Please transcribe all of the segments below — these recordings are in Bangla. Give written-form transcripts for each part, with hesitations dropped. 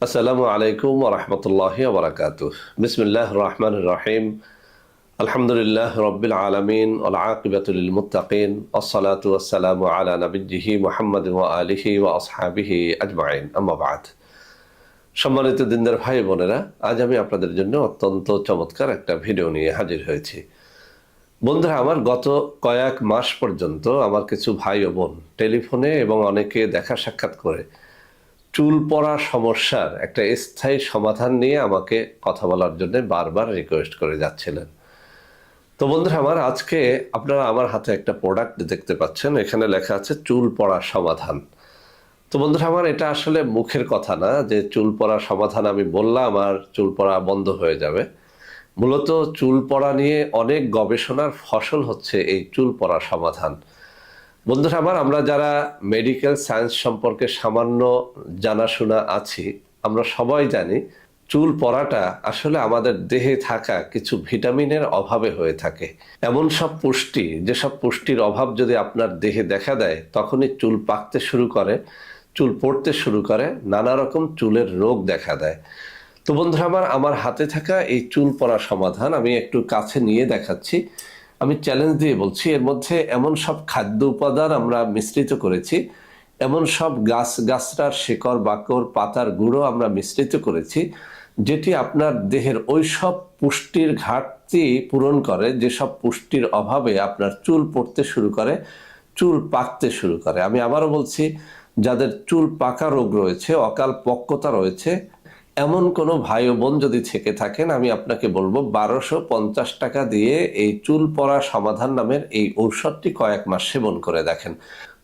আসসালামু আলাইকুম ওয়া রাহমাতুল্লাহি ওয়া বারাকাতুহু। বিসমিল্লাহির রহমানির রহিম। আলহামদুলিল্লাহ রাব্বিল আলামিন ওয়াল আকিবাতু লিল মুত্তাকিন। আসসালাতু ওয়াসসালামু আলা নাবিয়্যিহি মুহাম্মাদিন ওয়া আলিহি ওয়া আসহাবিহি আজমাইন। আম্মা বা'দ। সম্মানিত দিনদার ভাই বোনেরা, আজ আমি আপনাদের জন্য অত্যন্ত চমৎকার একটা ভিডিও নিয়ে হাজির হয়েছি। বন্ধুরা, আমার গত কয়েক মাস পর্যন্ত আমার কিছু ভাই ও বোন টেলিফোনে এবং অনেকে দেখা সাক্ষাৎ করে চুল পড়া সমস্যার একটা স্থায়ী সমাধান নিয়ে আমাকে কথা বলার জন্য বারবার রিকোয়েস্ট করে যাচ্ছিলেন। তো বন্ধুরা আমার, আজকে আপনারা আমার হাতে একটা প্রোডাক্ট দেখতে পাচ্ছেন, এখানে লেখা আছে চুল পড়া সমাধান। তো বন্ধুরা আমার, এটা আসলে মুখের কথা না যে চুল পড়া সমাধান আমি বললাম আর চুল পড়া বন্ধ হয়ে যাবে। মূলত চুল পড়া নিয়ে অনেক গবেষণার ফসল হচ্ছে এই চুল পড়া সমাধান। বন্ধুরা আমার, আমরা যারা মেডিকেল সায়েন্স সম্পর্কে সামান্য জানাশোনা আছি, আমরা সবাই জানি চুল পড়াটা আসলে আমাদের দেহে থাকা কিছু ভিটামিনের অভাবে হয়ে থাকে। এমন সব পুষ্টি, যেসব পুষ্টির অভাব যদি আপনার দেহে দেখা দেয়, তখনই চুল পাকতে শুরু করে, চুল পড়তে শুরু করে, নানা রকম চুলের রোগ দেখা দেয়। তো বন্ধুরা আমার হাতে থাকা এই চুল পড়া সমাধান আমি একটু কাছে নিয়ে দেখাচ্ছি। আমি চ্যালেঞ্জ দিয়ে বলছি, এর মধ্যে এমন সব খাদ্য উপাদান আমরা মিশ্রিত করেছি, এমন সব গাছগাছড়ার শিকড় বাকড় পাতার গুঁড়ো আমরা মিশ্রিত করেছি, যেটি আপনার দেহের ওই সব পুষ্টির ঘাটতি পূরণ করে, যেসব পুষ্টির অভাবে আপনার চুল পড়তে শুরু করে, চুল পাকতে শুরু করে। আমি আবারও বলছি, যাদের চুল পাকা রোগ রয়েছে, অকাল পক্কতা রয়েছে, এমন কোনো ভাই ও বোন যদি থেকে থাকেন, আমি আপনাকে বলবো 1250 টাকা দিয়ে এই চুল পড়া সমাধান নামের এই ঔষধটি কয়েক মাস সেবন করে দেখেন।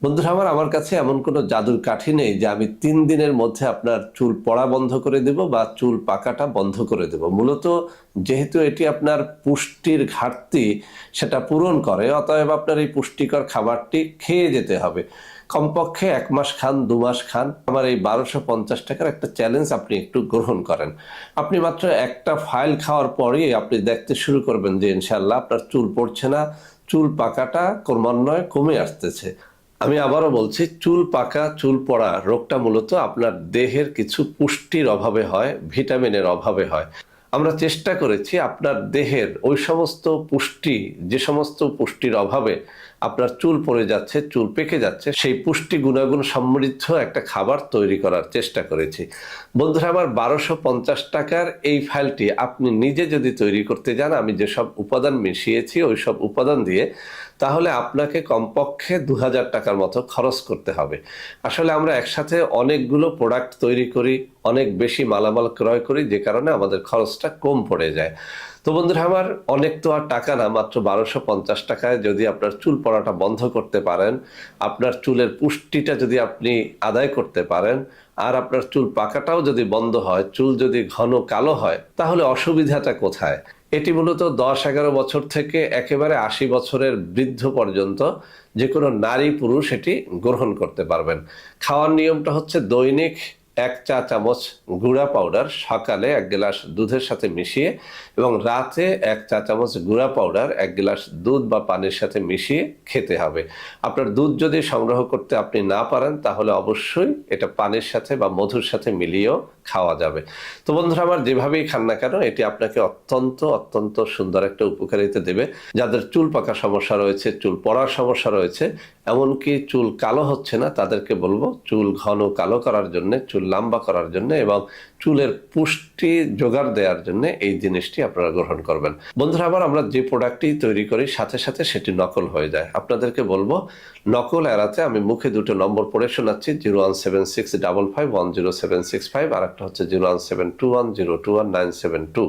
বন্ধুরা আমার কাছে এমন কোনো জাদুর কাঠি নেই যে আমি 3 দিনের মধ্যে আপনার চুল পড়া বন্ধ করে দেব বা চুল পাকাটা বন্ধ করে দেব। মূলত যেহেতু এটি আপনার পুষ্টির ঘাটতি সেটা পূরণ করে, অতএব আপনার এই পুষ্টিকর খাবারটি খেয়ে যেতে হবে। কমপক্ষে 1 মাস খান, 2 মাস খান। আমার এই 1250 টাকার একটা চ্যালেঞ্জ আপনি একটু গ্রহণ করেন। আপনি মাত্র একটা ফাইল খাওয়ার পরেই আপনি দেখতে শুরু করবেন যে ইনশাআল্লাহ আপনার চুল পড়ছে না, চুল পাকাটা ক্রমান্বয়ে কমে আসতেছে। আমি আবারও বলছি, চুল পাকা চুল পড়া রোগটা মূলত আপনার দেহের কিছু পুষ্টির অভাবে হয়, ভিটামিনের অভাবে হয়। আমরা চেষ্টা করেছি আপনার দেহের ওই সমস্ত পুষ্টি, যে সমস্ত পুষ্টির অভাবে আপনার চুল পড়ে যাচ্ছে, চুল পেকে যাচ্ছে, সেই পুষ্টি গুণাগুণ সমৃদ্ধ একটা খাবার তৈরি করার চেষ্টা করেছি। বন্ধুরা আমার, 1250 টাকার এই ফাইলটি আপনি নিজে যদি তৈরি করতে যান, আমি যেসব উপাদান মিশিয়েছি ওই সব উপাদান দিয়ে, তাহলে আপনাকে কমপক্ষে 2000 টাকার মতো খরচ করতে হবে। আসলে আমরা একসাথে অনেকগুলো প্রোডাক্ট তৈরি করি, অনেক বেশি মালামাল ক্রয় করি, যে কারণে আমাদের খরচটা কম পড়ে যায়। তো বন্ধুরা আমার, অনেক তো আর টাকা না, মাত্র 1250 টাকায় যদি আপনার চুল পড়াটা বন্ধ করতে পারেন, আপনার চুলের পুষ্টিটা যদি আপনি আদায় করতে পারেন, আর আপনার চুল পাকাটাও যদি বন্ধ হয়, চুল যদি ঘন কালো হয়, তাহলে অসুবিধাটা কোথায়? এটি মূলত 10-11 বছর থেকে একেবারে 80 বছরের বৃদ্ধ পর্যন্ত যে কোনো নারী পুরুষ এটি গ্রহণ করতে পারবেন। খাওয়ার নিয়মটা হচ্ছে দৈনিক 1 চা চামচ গুঁড়া পাউডার সকালে 1 গ্লাস দুধের সাথে মিশিয়ে, এবং রাতে 1 চা চামচ গুঁড়া পাউডার 1 গ্লাস দুধ বা পানির সাথে মিশিয়ে খেতে হবে। আপনার দুধ যদি সংগ্রহ করতে আপনি না পারেন, তাহলে অবশ্যই এটা পানির সাথে বা মধুর সাথে মিলিয়েও খাওয়া যাবে। তো বন্ধুরা আমার, যেভাবেই খান না কেন, এটি আপনাকে অত্যন্ত অত্যন্ত সুন্দর একটা উপকারিতা দেবে। যাদের চুল পাকা সমস্যা রয়েছে, চুল পড়ার সমস্যা রয়েছে, এমনকি চুল কালো হচ্ছে না, তাদেরকে বলবো চুল ঘন কালো করার জন্য, চুল লম্বা করার জন্য এবং চুলের পুষ্টি জোগাড় দেওয়ার জন্য এই জিনিসটি আপনারা গ্রহণ করবেন। বন্ধুরা আমার, আমরা যে প্রোডাক্টটি তৈরি করি সাথে সাথে সেটি নকল হয়ে যায়। আপনাদেরকে বলবো নকল এড়াতে আমি মুখে দুটো নম্বর পড়ে শোনাচ্ছি, 01765510765, আর একটা হচ্ছে 01721021972।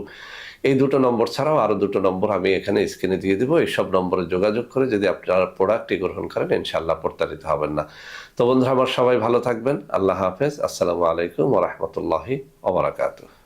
এই দুটো নম্বর ছাড়াও আরো দুটো নম্বর আমি এখানে স্ক্রিনে দিয়ে দিব। এইসব নম্বরে যোগাযোগ করে যদি আপনারা প্রোডাক্টটি গ্রহণ করেন, ইনশাআল্লাহ প্রতারিত হবেন না। তো বন্ধুরা আমার, সবাই ভালো থাকবেন। আল্লাহ হাফেজ। আসসালামু আলাইকুম ওয়া রাহমাতুল্লাহি ওয়া বারাকাতুহু।